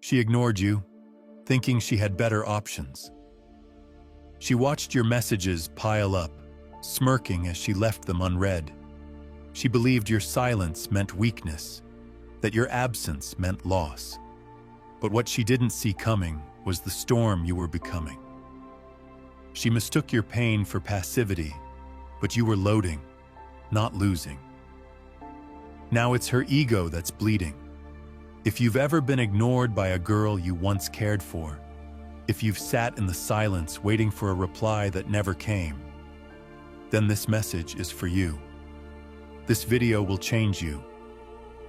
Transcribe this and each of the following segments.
She ignored you, thinking she had better options. She watched your messages pile up, smirking as she left them unread. She believed your silence meant weakness, that your absence meant loss. But what she didn't see coming was the storm you were becoming. She mistook your pain for passivity, but you were loading, not losing. Now it's her ego that's bleeding. If you've ever been ignored by a girl you once cared for, if you've sat in the silence waiting for a reply that never came, then this message is for you. This video will change you.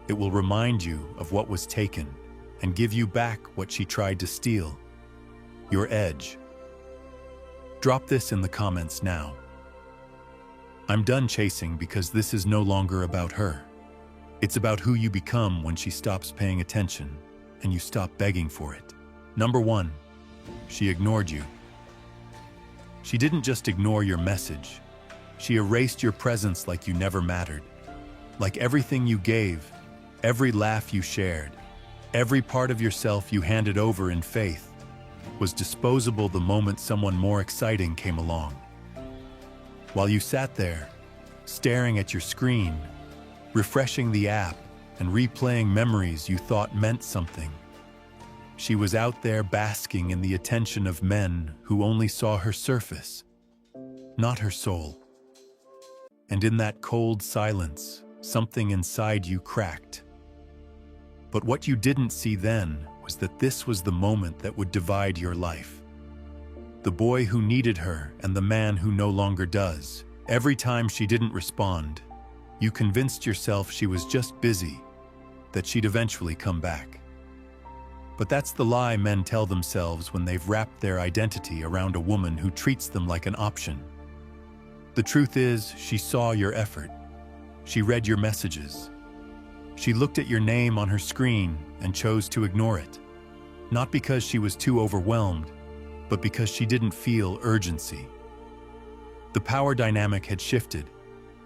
It will remind you of what was taken and give you back what she tried to steal, your edge. Drop this in the comments now. I'm done chasing because this is no longer about her. It's about who you become when she stops paying attention and you stop begging for it. Number 1, she ignored you. She didn't just ignore your message. She erased your presence like you never mattered. Like everything you gave, every laugh you shared, every part of yourself you handed over in faith was disposable the moment someone more exciting came along. While you sat there, staring at your screen, refreshing the app and replaying memories you thought meant something, she was out there basking in the attention of men who only saw her surface, not her soul. And in that cold silence, something inside you cracked. But what you didn't see then was that this was the moment that would divide your life. The boy who needed her and the man who no longer does. Every time she didn't respond, you convinced yourself she was just busy, that she'd eventually come back. But that's the lie men tell themselves when they've wrapped their identity around a woman who treats them like an option. The truth is, she saw your effort. She read your messages. She looked at your name on her screen and chose to ignore it. Not because she was too overwhelmed, but because she didn't feel urgency. The power dynamic had shifted,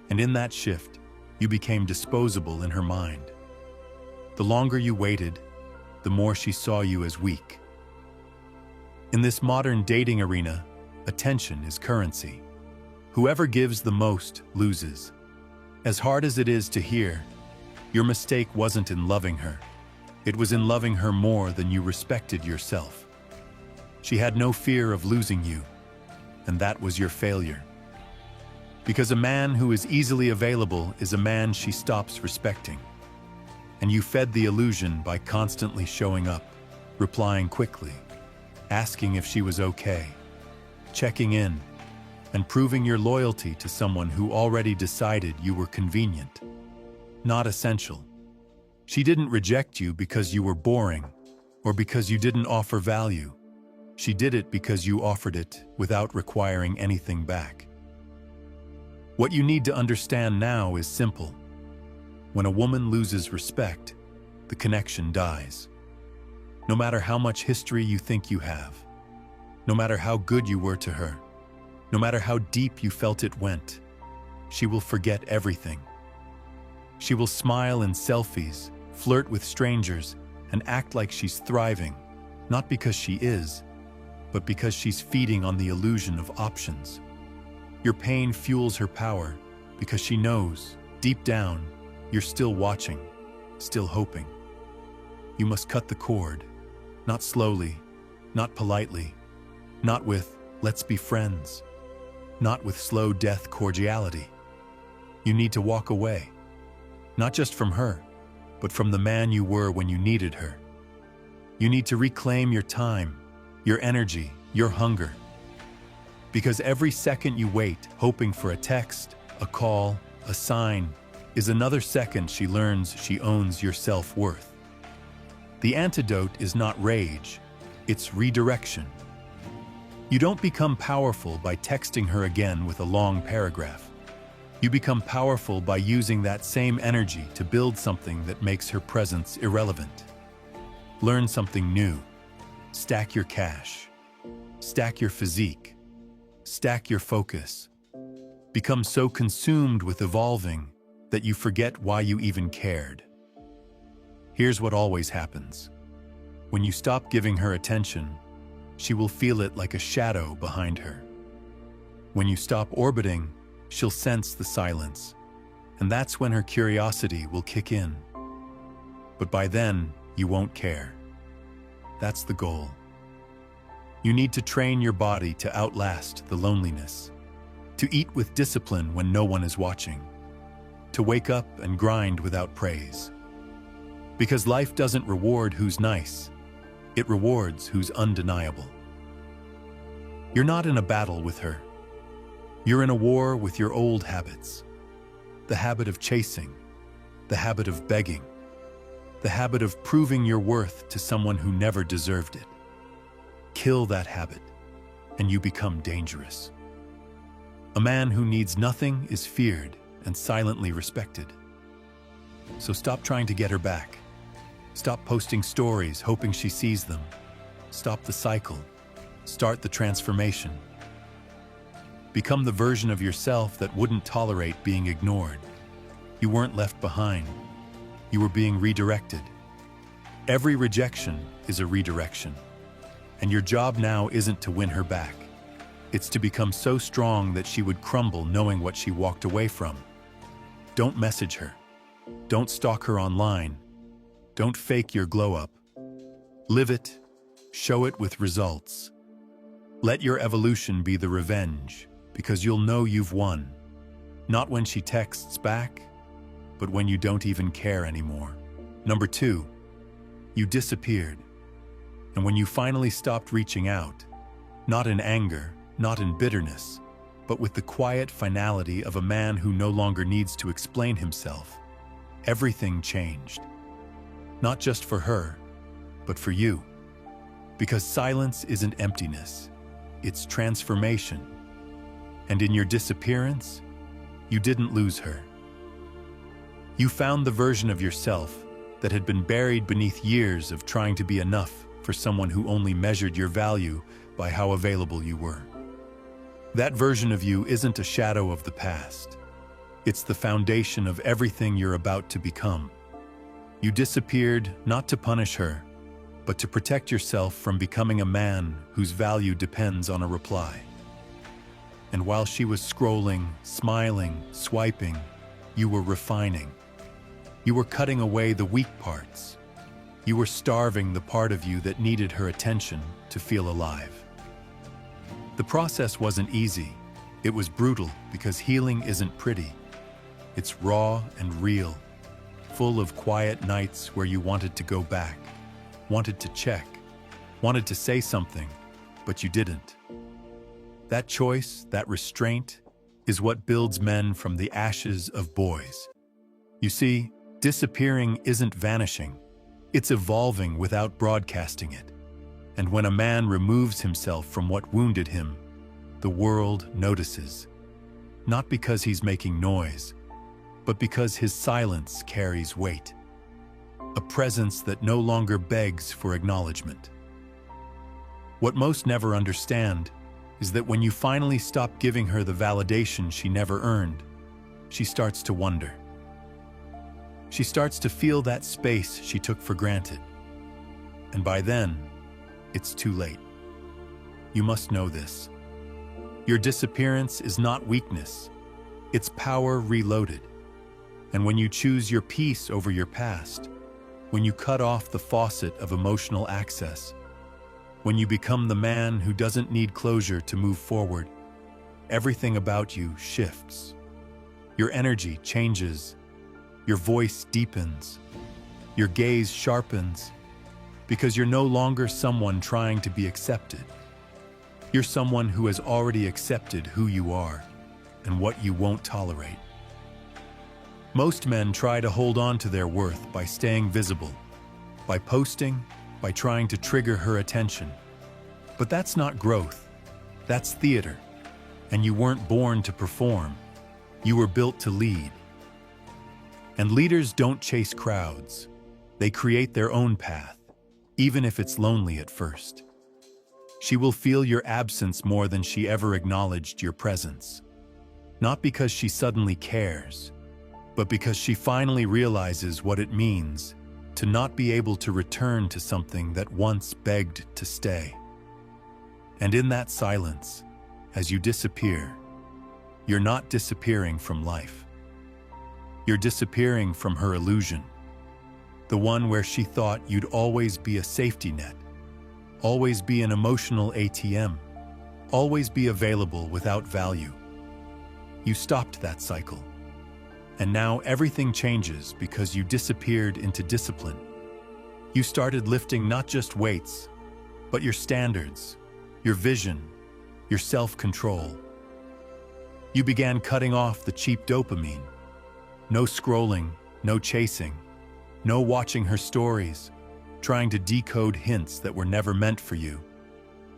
and in that shift, you became disposable in her mind. The longer you waited, the more she saw you as weak. In this modern dating arena, attention is currency. Whoever gives the most loses. As hard as it is to hear, your mistake wasn't in loving her. It was in loving her more than you respected yourself. She had no fear of losing you, and that was your failure. Because a man who is easily available is a man she stops respecting. And you fed the illusion by constantly showing up, replying quickly, asking if she was okay, checking in, and proving your loyalty to someone who already decided you were convenient, not essential. She didn't reject you because you were boring or because you didn't offer value. She did it because you offered it without requiring anything back. What you need to understand now is simple. When a woman loses respect, the connection dies. No matter how much history you think you have, no matter how good you were to her, no matter how deep you felt it went, she will forget everything. She will smile in selfies, flirt with strangers, and act like she's thriving, not because she is, but because she's feeding on the illusion of options. Your pain fuels her power because she knows, deep down, you're still watching, still hoping. You must cut the cord, not slowly, not politely, not with, let's be friends, not with slow death cordiality. You need to walk away, not just from her, but from the man you were when you needed her. You need to reclaim your time, your energy, your hunger. Because every second you wait, hoping for a text, a call, a sign, is another second she learns she owns your self-worth. The antidote is not rage, it's redirection. You don't become powerful by texting her again with a long paragraph. You become powerful by using that same energy to build something that makes her presence irrelevant. Learn something new. Stack your cash. Stack your physique. Stack your focus. Become so consumed with evolving that you forget why you even cared. Here's what always happens. When you stop giving her attention, she will feel it like a shadow behind her. When you stop orbiting, she'll sense the silence, and that's when her curiosity will kick in. But by then, you won't care. That's the goal. You need to train your body to outlast the loneliness, to eat with discipline when no one is watching, to wake up and grind without praise. Because life doesn't reward who's nice, it rewards who's undeniable. You're not in a battle with her. You're in a war with your old habits. The habit of chasing, the habit of begging, the habit of proving your worth to someone who never deserved it. Kill that habit, and you become dangerous. A man who needs nothing is feared and silently respected. So stop trying to get her back. Stop posting stories hoping she sees them. Stop the cycle. Start the transformation. Become the version of yourself that wouldn't tolerate being ignored. You weren't left behind. You were being redirected. Every rejection is a redirection. And your job now isn't to win her back. It's to become so strong that she would crumble knowing what she walked away from. Don't message her. Don't stalk her online. Don't fake your glow up. Live it. Show it with results. Let your evolution be the revenge, because you'll know you've won. Not when she texts back, but when you don't even care anymore. Number 2, you disappeared. And when you finally stopped reaching out, not in anger, not in bitterness, but with the quiet finality of a man who no longer needs to explain himself, everything changed. Not just for her, but for you. Because silence isn't emptiness, it's transformation. And in your disappearance, you didn't lose her. You found the version of yourself that had been buried beneath years of trying to be enough for someone who only measured your value by how available you were. That version of you isn't a shadow of the past. It's the foundation of everything you're about to become. You disappeared not to punish her, but to protect yourself from becoming a man whose value depends on a reply. And while she was scrolling, smiling, swiping, you were refining. You were cutting away the weak parts. You were starving the part of you that needed her attention to feel alive. The process wasn't easy. It was brutal because healing isn't pretty. It's raw and real, full of quiet nights where you wanted to go back, wanted to check, wanted to say something, but you didn't. That choice, that restraint, is what builds men from the ashes of boys. You see, disappearing isn't vanishing. It's evolving without broadcasting it. And when a man removes himself from what wounded him, the world notices. Not because he's making noise, but because his silence carries weight. A presence that no longer begs for acknowledgement. What most never understand is that when you finally stop giving her the validation she never earned, she starts to wonder. She starts to feel that space she took for granted. And by then, it's too late. You must know this. Your disappearance is not weakness. It's power reloaded. And when you choose your peace over your past, when you cut off the faucet of emotional access, when you become the man who doesn't need closure to move forward, everything about you shifts. Your energy changes. Your voice deepens. Your gaze sharpens. Because you're no longer someone trying to be accepted. You're someone who has already accepted who you are and what you won't tolerate. Most men try to hold on to their worth by staying visible, by posting, by trying to trigger her attention. But that's not growth. That's theater. And you weren't born to perform. You were built to lead. And leaders don't chase crowds. They create their own path, even if it's lonely at first. She will feel your absence more than she ever acknowledged your presence. Not because she suddenly cares, but because she finally realizes what it means to not be able to return to something that once begged to stay. And in that silence, as you disappear, you're not disappearing from life. You're disappearing from her illusion, the one where she thought you'd always be a safety net, always be an emotional ATM, always be available without value. You stopped that cycle. And now everything changes because you disappeared into discipline. You started lifting not just weights, but your standards, your vision, your self-control. You began cutting off the cheap dopamine. No scrolling, no chasing, no watching her stories, trying to decode hints that were never meant for you.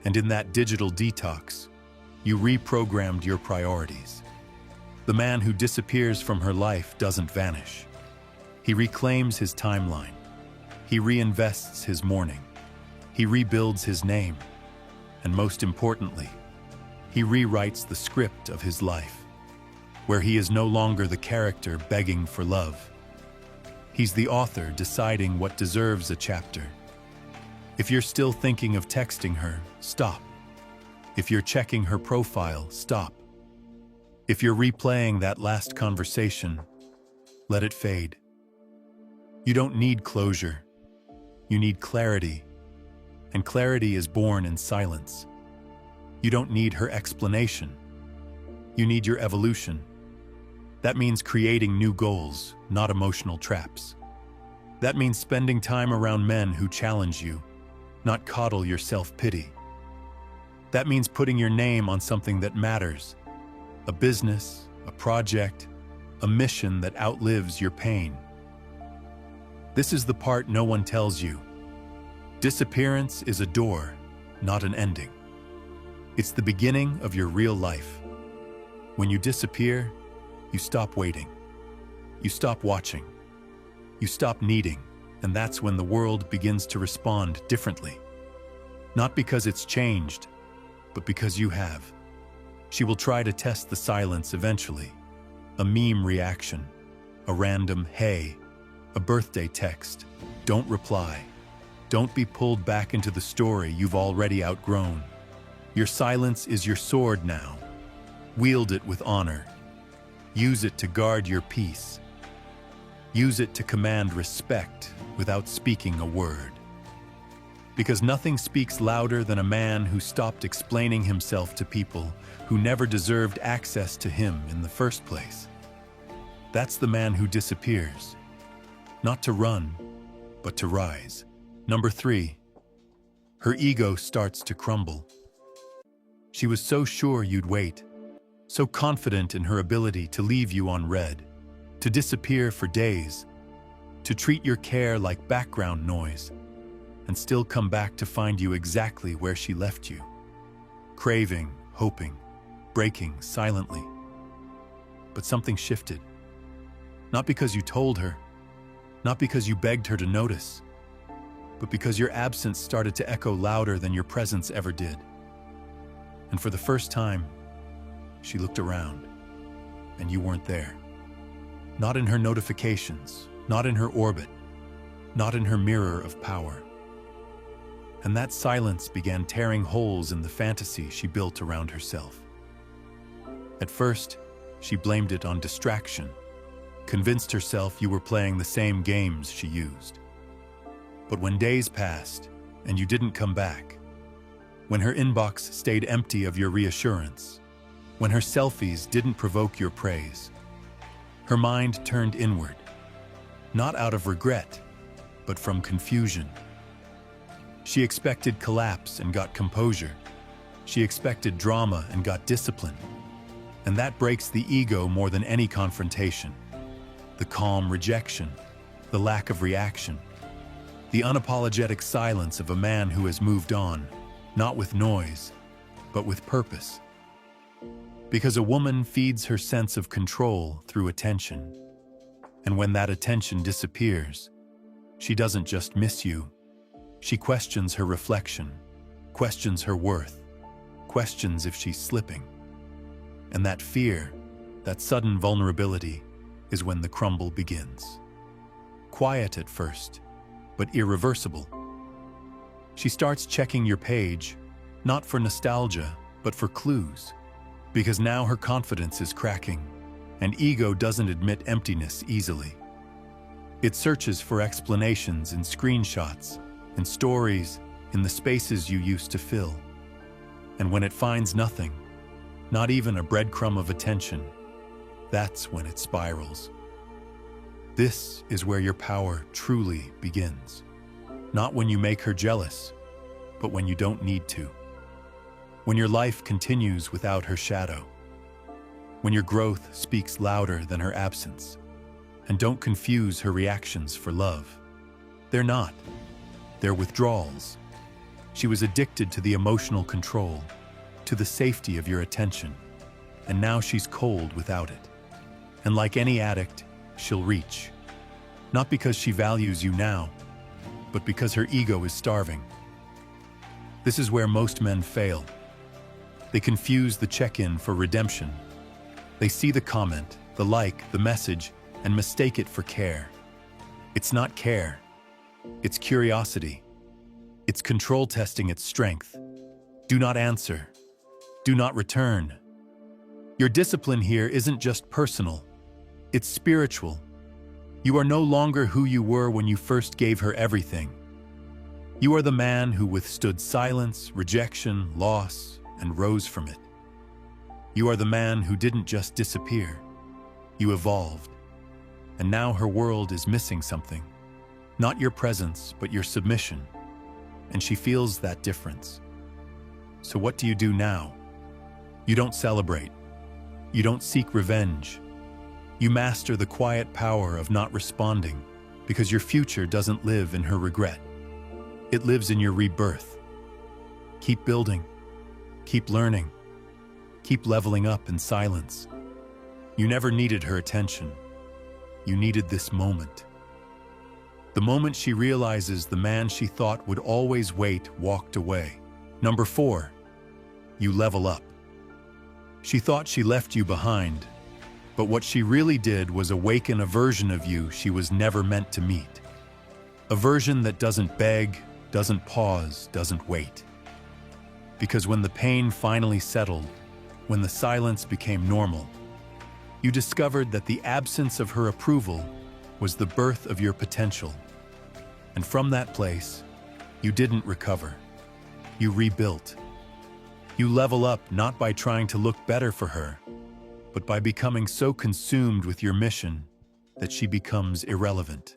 And in that digital detox, you reprogrammed your priorities. The man who disappears from her life doesn't vanish. He reclaims his timeline. He reinvests his morning. He rebuilds his name. And most importantly, he rewrites the script of his life, where he is no longer the character begging for love. He's the author deciding what deserves a chapter. If you're still thinking of texting her, stop. If you're checking her profile, stop. If you're replaying that last conversation, let it fade. You don't need closure. You need clarity. And clarity is born in silence. You don't need her explanation. You need your evolution. That means creating new goals, not emotional traps. That means spending time around men who challenge you, not coddle your self-pity. That means putting your name on something that matters. A business, a project, a mission that outlives your pain. This is the part no one tells you. Disappearance is a door, not an ending. It's the beginning of your real life. When you disappear, you stop waiting. You stop watching. You stop needing, and that's when the world begins to respond differently. Not because it's changed, but because you have. She will try to test the silence eventually. A meme reaction, a random hey, a birthday text. Don't reply. Don't be pulled back into the story you've already outgrown. Your silence is your sword now. Wield it with honor. Use it to guard your peace. Use it to command respect without speaking a word. Because nothing speaks louder than a man who stopped explaining himself to people who never deserved access to him in the first place. That's the man who disappears. Not to run, but to rise. Number 3, her ego starts to crumble. She was so sure you'd wait, so confident in her ability to leave you on red, to disappear for days, to treat your care like background noise, and still come back to find you exactly where she left you. Craving, hoping, breaking silently. But something shifted. Not because you told her, not because you begged her to notice, but because your absence started to echo louder than your presence ever did. And for the first time, she looked around, and you weren't there. Not in her notifications, not in her orbit, not in her mirror of power. And that silence began tearing holes in the fantasy she built around herself. At first, she blamed it on distraction, convinced herself you were playing the same games she used. But when days passed and you didn't come back, when her inbox stayed empty of your reassurance, when her selfies didn't provoke your praise, her mind turned inward, not out of regret, but from confusion. She expected collapse and got composure. She expected drama and got discipline. And that breaks the ego more than any confrontation. The calm rejection, the lack of reaction, the unapologetic silence of a man who has moved on, not with noise, but with purpose. Because a woman feeds her sense of control through attention. And when that attention disappears, she doesn't just miss you. She questions her reflection, questions her worth, questions if she's slipping. And that fear, that sudden vulnerability, is when the crumble begins. Quiet at first, but irreversible. She starts checking your page, not for nostalgia, but for clues, because now her confidence is cracking, and ego doesn't admit emptiness easily. It searches for explanations in screenshots, in stories, in the spaces you used to fill. And when it finds nothing, not even a breadcrumb of attention, that's when it spirals. This is where your power truly begins. Not when you make her jealous, but when you don't need to. When your life continues without her shadow. When your growth speaks louder than her absence. And don't confuse her reactions for love. They're not. They're withdrawals. She was addicted to the emotional control, to the safety of your attention, and now she's cold without it. And like any addict, she'll reach. Not because she values you now, but because her ego is starving. This is where most men fail. They confuse the check-in for redemption. They see the comment, the like, the message, and mistake it for care. It's not care. It's curiosity. It's control testing its strength. Do not answer. Do not return. Your discipline here isn't just personal. It's spiritual. You are no longer who you were when you first gave her everything. You are the man who withstood silence, rejection, loss, and rose from it. You are the man who didn't just disappear. You evolved. And now her world is missing something. Not your presence, but your submission. And she feels that difference. So what do you do now? You don't celebrate. You don't seek revenge. You master the quiet power of not responding, because your future doesn't live in her regret. It lives in your rebirth. Keep building. Keep learning. Keep leveling up in silence. You never needed her attention. You needed this moment. The moment she realizes the man she thought would always wait walked away. Number 4, you level up. She thought she left you behind, but what she really did was awaken a version of you she was never meant to meet. A version that doesn't beg, doesn't pause, doesn't wait. Because when the pain finally settled, when the silence became normal, you discovered that the absence of her approval was the birth of your potential. And from that place, you didn't recover. You rebuilt. You level up not by trying to look better for her, but by becoming so consumed with your mission that she becomes irrelevant.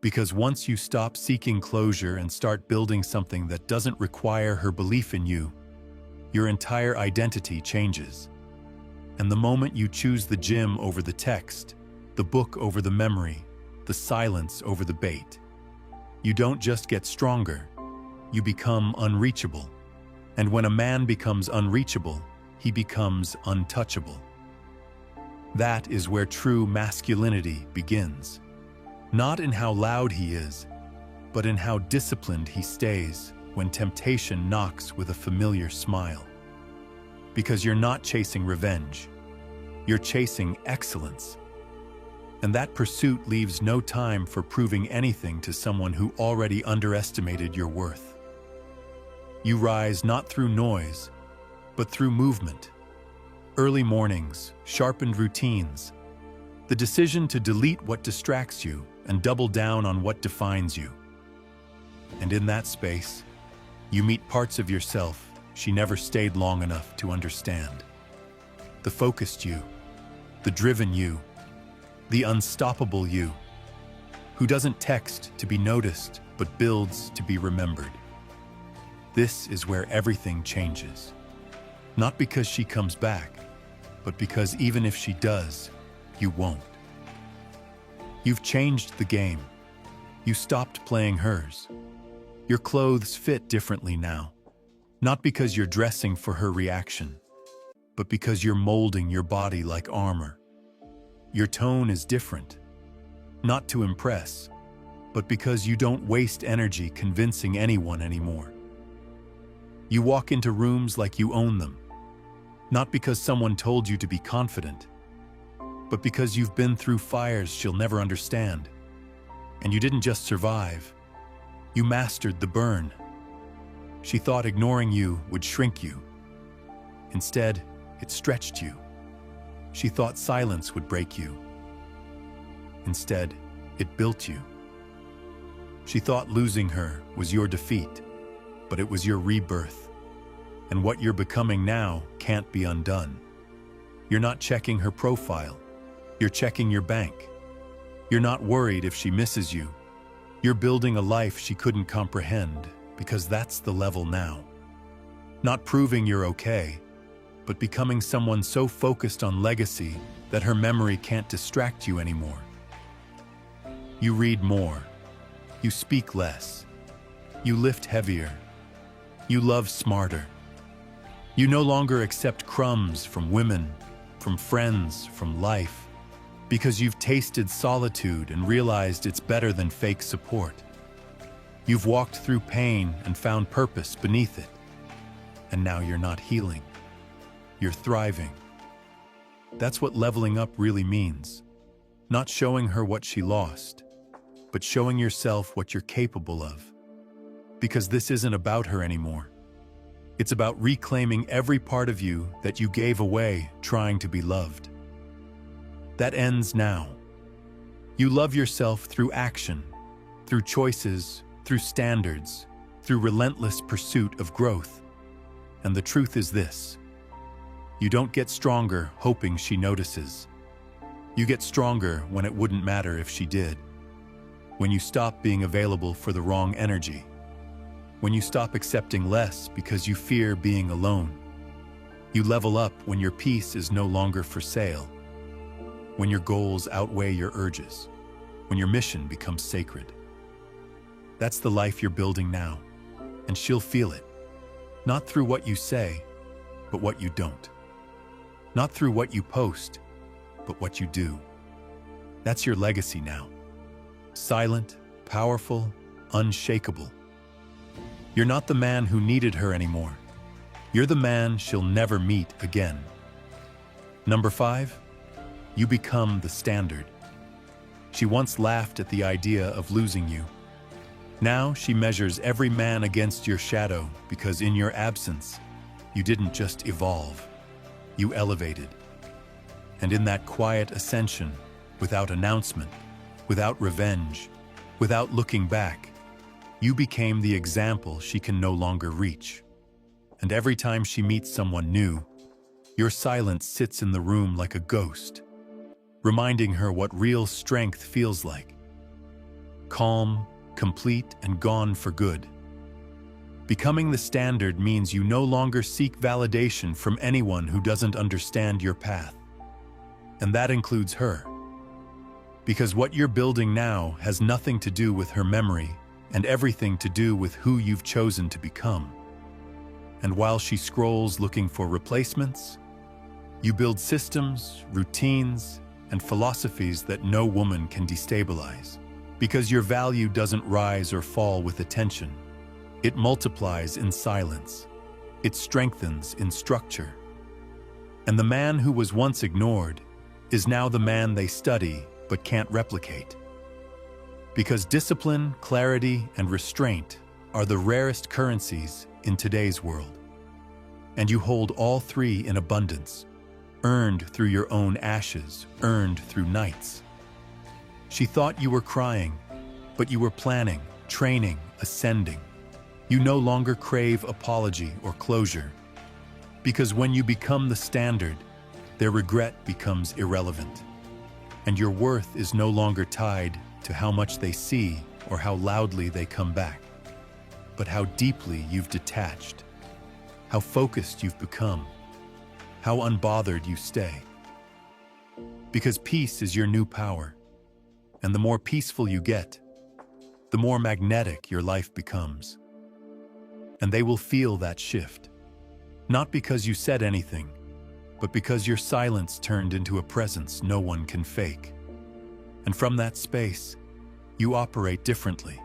Because once you stop seeking closure and start building something that doesn't require her belief in you, your entire identity changes. And the moment you choose the gym over the text, the book over the memory, the silence over the bait, you don't just get stronger, you become unreachable. And when a man becomes unreachable, he becomes untouchable. That is where true masculinity begins. Not in how loud he is, but in how disciplined he stays when temptation knocks with a familiar smile. Because you're not chasing revenge, you're chasing excellence. And that pursuit leaves no time for proving anything to someone who already underestimated your worth. You rise not through noise, but through movement. Early mornings, sharpened routines, the decision to delete what distracts you and double down on what defines you. And in that space, you meet parts of yourself she never stayed long enough to understand. The focused you, the driven you, the unstoppable you, who doesn't text to be noticed but builds to be remembered. This is where everything changes. Not because she comes back, but because even if she does, you won't. You've changed the game. You stopped playing hers. Your clothes fit differently now. Not because you're dressing for her reaction, but because you're molding your body like armor. Your tone is different, not to impress, but because you don't waste energy convincing anyone anymore. You walk into rooms like you own them, not because someone told you to be confident, but because you've been through fires she'll never understand. And you didn't just survive, You mastered the burn. She thought ignoring you would shrink you. Instead, it stretched you. She thought silence would break you. Instead, it built you. She thought losing her was your defeat, but it was your rebirth. And what you're becoming now can't be undone. You're not checking her profile. You're checking your bank. You're not worried if she misses you. You're building a life she couldn't comprehend, because that's the level now. Not proving you're okay, but becoming someone so focused on legacy that her memory can't distract you anymore. You read more. You speak less. You lift heavier. You love smarter. You no longer accept crumbs from women, from friends, from life, because you've tasted solitude and realized it's better than fake support. You've walked through pain and found purpose beneath it. And now you're not healing. You're thriving. That's what leveling up really means. Not showing her what she lost, but showing yourself what you're capable of. Because this isn't about her anymore. It's about reclaiming every part of you that you gave away trying to be loved. That ends now. You love yourself through action, through choices, through standards, through relentless pursuit of growth. And the truth is this: you don't get stronger hoping she notices. You get stronger when it wouldn't matter if she did. When you stop being available for the wrong energy. When you stop accepting less because you fear being alone. You level up when your peace is no longer for sale. When your goals outweigh your urges. When your mission becomes sacred. That's the life you're building now, and she'll feel it. Not through what you say, but what you don't. Not through what you post, but what you do. That's your legacy now. Silent, powerful, unshakable. You're not the man who needed her anymore. You're the man she'll never meet again. Number 5, you become the standard. She once laughed at the idea of losing you. Now she measures every man against your shadow because in your absence, you didn't just evolve, you elevated. And in that quiet ascension, without announcement, without revenge, without looking back, you became the example she can no longer reach. And every time she meets someone new, your silence sits in the room like a ghost, reminding her what real strength feels like. Calm, complete, and gone for good. Becoming the standard means you no longer seek validation from anyone who doesn't understand your path. And that includes her. Because what you're building now has nothing to do with her memory and everything to do with who you've chosen to become. And while she scrolls looking for replacements, you build systems, routines, and philosophies that no woman can destabilize. Because your value doesn't rise or fall with attention. It multiplies in silence. It strengthens in structure. And the man who was once ignored is now the man they study but can't replicate. Because discipline, clarity, and restraint are the rarest currencies in today's world. And you hold all three in abundance, earned through your own ashes, earned through nights. She thought you were crying, but you were planning, training, ascending. You no longer crave apology or closure. Because when you become the standard, their regret becomes irrelevant. And your worth is no longer tied to how much they see or how loudly they come back, but how deeply you've detached, how focused you've become, how unbothered you stay. Because peace is your new power, and the more peaceful you get, the more magnetic your life becomes. And they will feel that shift, not because you said anything, but because your silence turned into a presence no one can fake. And from that space, you operate differently.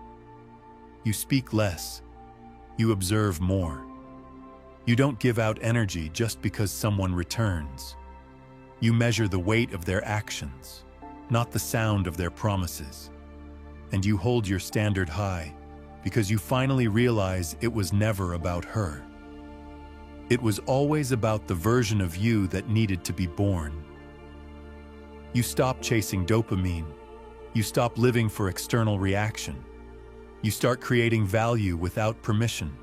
You speak less. You observe more. You don't give out energy just because someone returns. You measure the weight of their actions, not the sound of their promises. And you hold your standard high because you finally realize it was never about her. It was always about the version of you that needed to be born. You stop chasing dopamine. You stop living for external reaction. You start creating value without permission.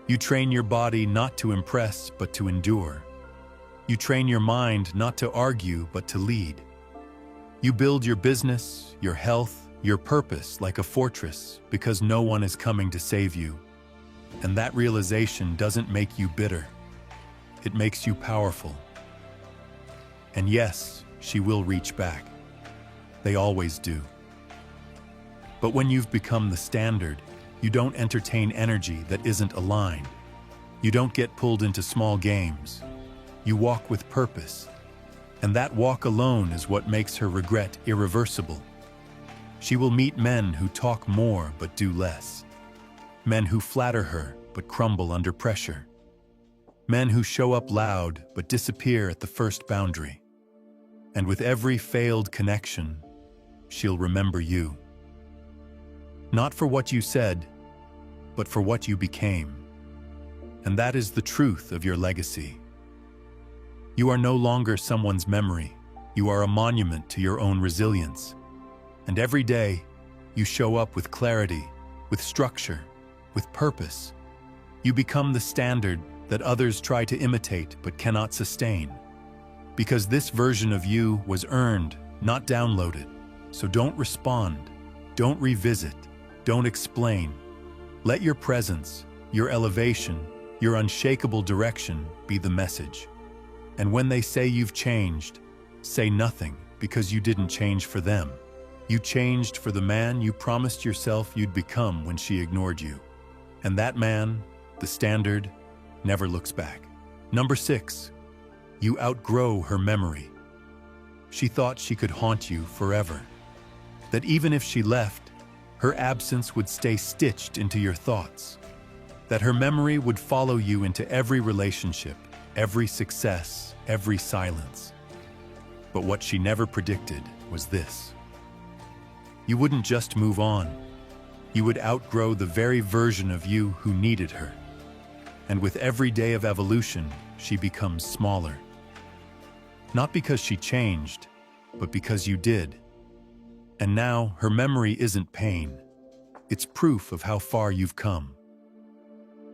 You train your body not to impress, but to endure. You train your mind not to argue, but to lead. You build your business, your health, your purpose like a fortress because no one is coming to save you. And that realization doesn't make you bitter. It makes you powerful. And yes, she will reach back. They always do. But when you've become the standard, you don't entertain energy that isn't aligned. You don't get pulled into small games. You walk with purpose. And that walk alone is what makes her regret irreversible. She will meet men who talk more but do less. Men who flatter her but crumble under pressure. Men who show up loud but disappear at the first boundary. And with every failed connection, she'll remember you. Not for what you said, but for what you became. And that is the truth of your legacy. You are no longer someone's memory. You are a monument to your own resilience. And every day, you show up with clarity, with structure, with purpose. You become the standard that others try to imitate but cannot sustain. Because this version of you was earned, not downloaded. So don't respond, don't revisit, don't explain. Let your presence, your elevation, your unshakable direction be the message. And when they say you've changed, say nothing, because you didn't change for them. You changed for the man you promised yourself you'd become when she ignored you. And that man, the standard, never looks back. Number 6, you outgrow her memory. She thought she could haunt you forever. That even if she left, her absence would stay stitched into your thoughts. That her memory would follow you into every relationship, every success, every silence. But what she never predicted was this. You wouldn't just move on. You would outgrow the very version of you who needed her. And with every day of evolution, she becomes smaller. Not because she changed, but because you did. And now her memory isn't pain. It's proof of how far you've come.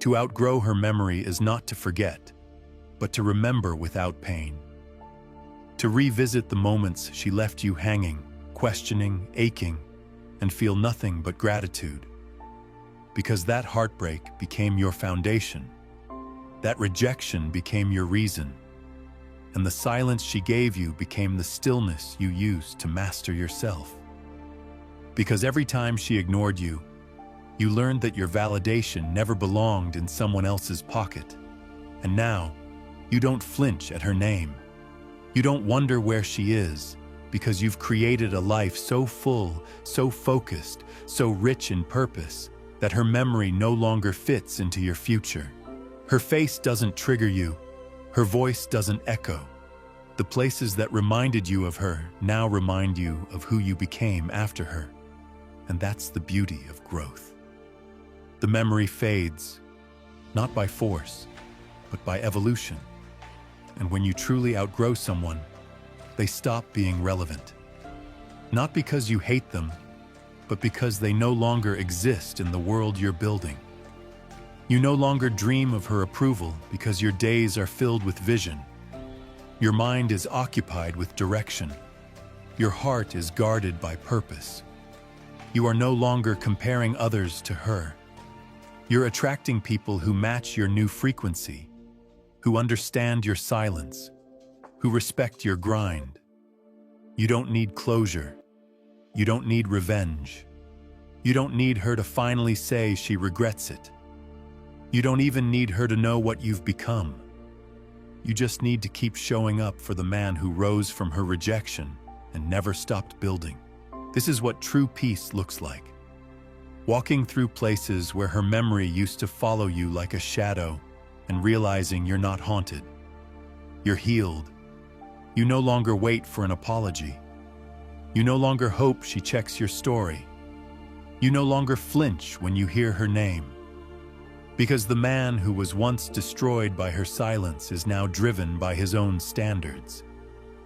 To outgrow her memory is not to forget, but to remember without pain. To revisit the moments she left you hanging, questioning, aching, and feel nothing but gratitude. Because that heartbreak became your foundation. That rejection became your reason. And the silence she gave you became the stillness you used to master yourself. Because every time she ignored you, you learned that your validation never belonged in someone else's pocket. And now, you don't flinch at her name. You don't wonder where she is, because you've created a life so full, so focused, so rich in purpose, that her memory no longer fits into your future. Her face doesn't trigger you. Her voice doesn't echo. The places that reminded you of her now remind you of who you became after her. And that's the beauty of growth. The memory fades, not by force, but by evolution. And when you truly outgrow someone, they stop being relevant. Not because you hate them, but because they no longer exist in the world you're building. You no longer dream of her approval because your days are filled with vision. Your mind is occupied with direction. Your heart is guarded by purpose. You are no longer comparing others to her. You're attracting people who match your new frequency, who understand your silence, who respect your grind. You don't need closure. You don't need revenge. You don't need her to finally say she regrets it. You don't even need her to know what you've become. You just need to keep showing up for the man who rose from her rejection and never stopped building. This is what true peace looks like. Walking through places where her memory used to follow you like a shadow and realizing you're not haunted. You're healed. You no longer wait for an apology. You no longer hope she checks your story. You no longer flinch when you hear her name. Because the man who was once destroyed by her silence is now driven by his own standards.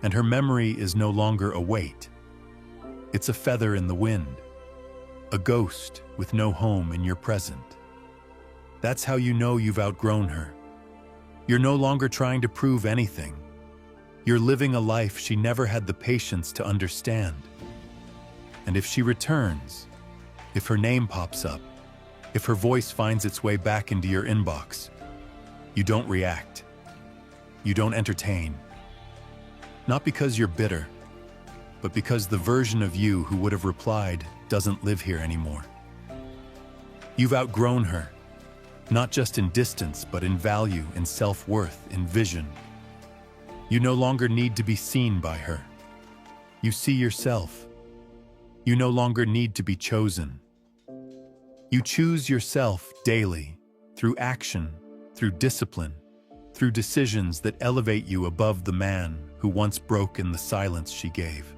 And her memory is no longer a weight. It's a feather in the wind. A ghost with no home in your present. That's how you know you've outgrown her. You're no longer trying to prove anything. You're living a life she never had the patience to understand. And if she returns, if her name pops up, if her voice finds its way back into your inbox, you don't react. You don't entertain. Not because you're bitter, but because the version of you who would have replied doesn't live here anymore. You've outgrown her, not just in distance, but in value, in self-worth, in vision. You no longer need to be seen by her. You see yourself. You no longer need to be chosen. You choose yourself daily, through action, through discipline, through decisions that elevate you above the man who once broke in the silence she gave.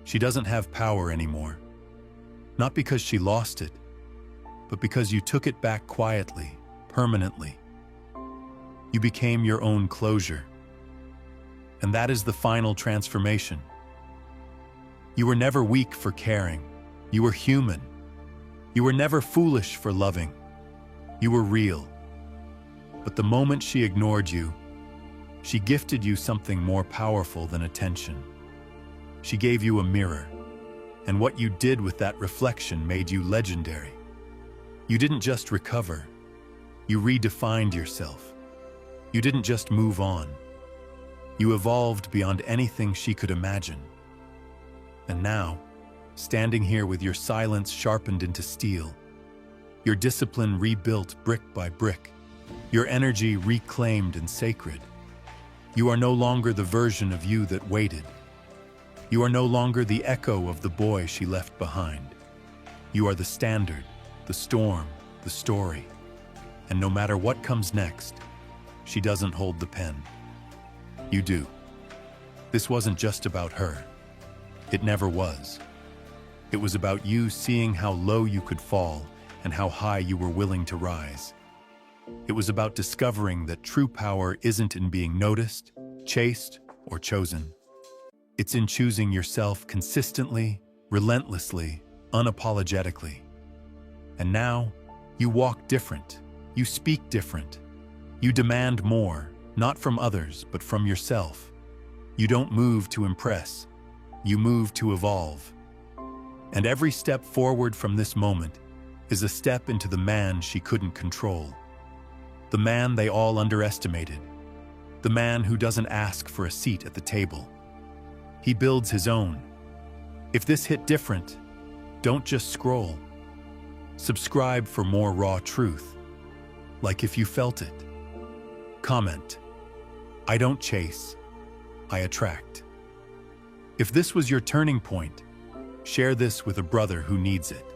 She doesn't have power anymore, not because she lost it, but because you took it back quietly, permanently. You became your own closure. And that is the final transformation. You were never weak for caring. You were human. You were never foolish for loving. You were real. But the moment she ignored you, she gifted you something more powerful than attention. She gave you a mirror, and what you did with that reflection made you legendary. You didn't just recover, you redefined yourself. You didn't just move on, you evolved beyond anything she could imagine. And now, standing here with your silence sharpened into steel, your discipline rebuilt brick by brick, your energy reclaimed and sacred, you are no longer the version of you that waited. You are no longer the echo of the boy she left behind. You are the standard, the storm, the story. And no matter what comes next, she doesn't hold the pen. You do. This wasn't just about her. It never was. It was about you seeing how low you could fall and how high you were willing to rise. It was about discovering that true power isn't in being noticed, chased, or chosen. It's in choosing yourself consistently, relentlessly, unapologetically. And now, you walk different. You speak different. You demand more, not from others, but from yourself. You don't move to impress. You move to evolve. And every step forward from this moment is a step into the man she couldn't control. The man they all underestimated. The man who doesn't ask for a seat at the table. He builds his own. If this hit different, don't just scroll. Subscribe for more raw truth. Like if you felt it. Comment. I don't chase, I attract. If this was your turning point, share this with a brother who needs it.